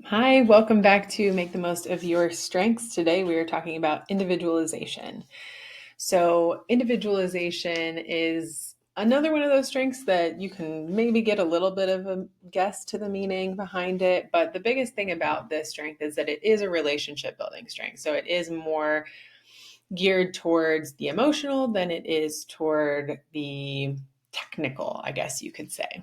Hi, welcome back to Make the Most of Your Strengths. Today we are talking about individualization. So, individualization is another one of those strengths that you can maybe get a little bit of a guess to the meaning behind it. But the biggest thing about this strength is that it is a relationship building strength. So, it is more geared towards the emotional than it is toward the technical, I guess you could say.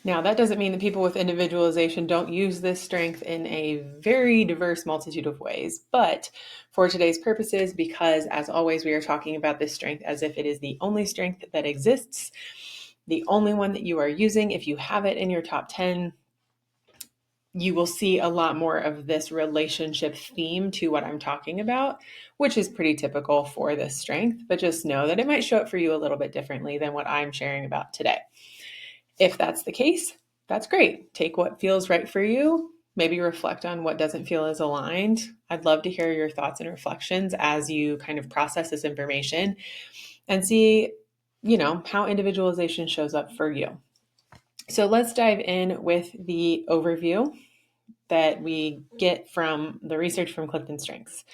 Now, that doesn't mean that people with individualization don't use this strength in a very diverse multitude of ways. But for today's purposes, because as always, we are talking about this strength as if it is the only strength that exists, the only one that you are using, if you have it in your top 10, you will see a lot more of this relationship theme to what I'm talking about, which is pretty typical for this strength. But just know that it might show up for you a little bit differently than what I'm sharing about today. If that's the case, that's great. Take what feels right for you. Maybe reflect on what doesn't feel as aligned. I'd love to hear your thoughts and reflections as you kind of process this information and see, how individualization shows up for you. So let's dive in with the overview that we get from the research from Clifton Strengths.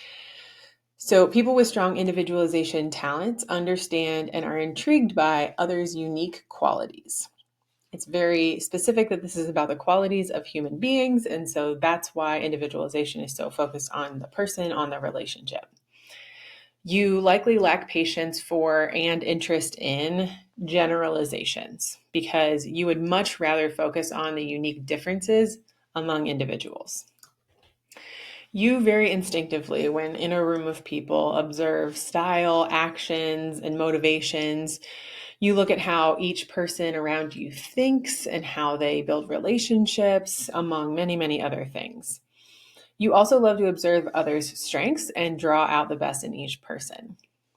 So people with strong individualization talents understand and are intrigued by others' unique qualities. It's very specific that this is about the qualities of human beings. And so that's why individualization is so focused on the person, on the relationship. You likely lack patience for and interest in generalizations because you would much rather focus on the unique differences among individuals. You very instinctively, when in a room of people, observe style, actions, and motivations. You look at how each person around you thinks and how they build relationships, among many, many other things. You also love to observe others' strengths and draw out the best in each person,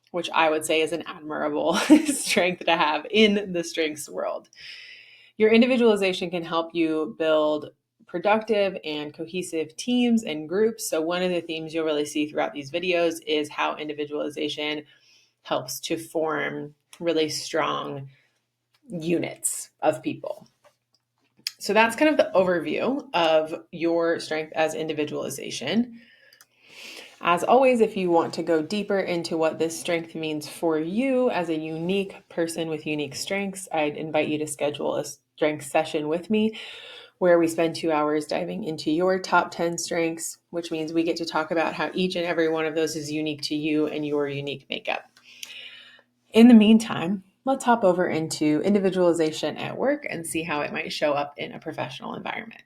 which I would say is an admirable strength to have in the strengths world. Your individualization can help you build productive and cohesive teams and groups. So one of the themes you'll really see throughout these videos is how individualization helps to form really strong units of people. So that's kind of the overview of your strength as individualization. As always, if you want to go deeper into what this strength means for you as a unique person with unique strengths, I'd invite you to schedule a strength session with me where we spend 2 hours diving into your top 10 strengths, which means we get to talk about how each and every one of those is unique to you and your unique makeup. In the meantime, let's hop over into individualization at work and see how it might show up in a professional environment.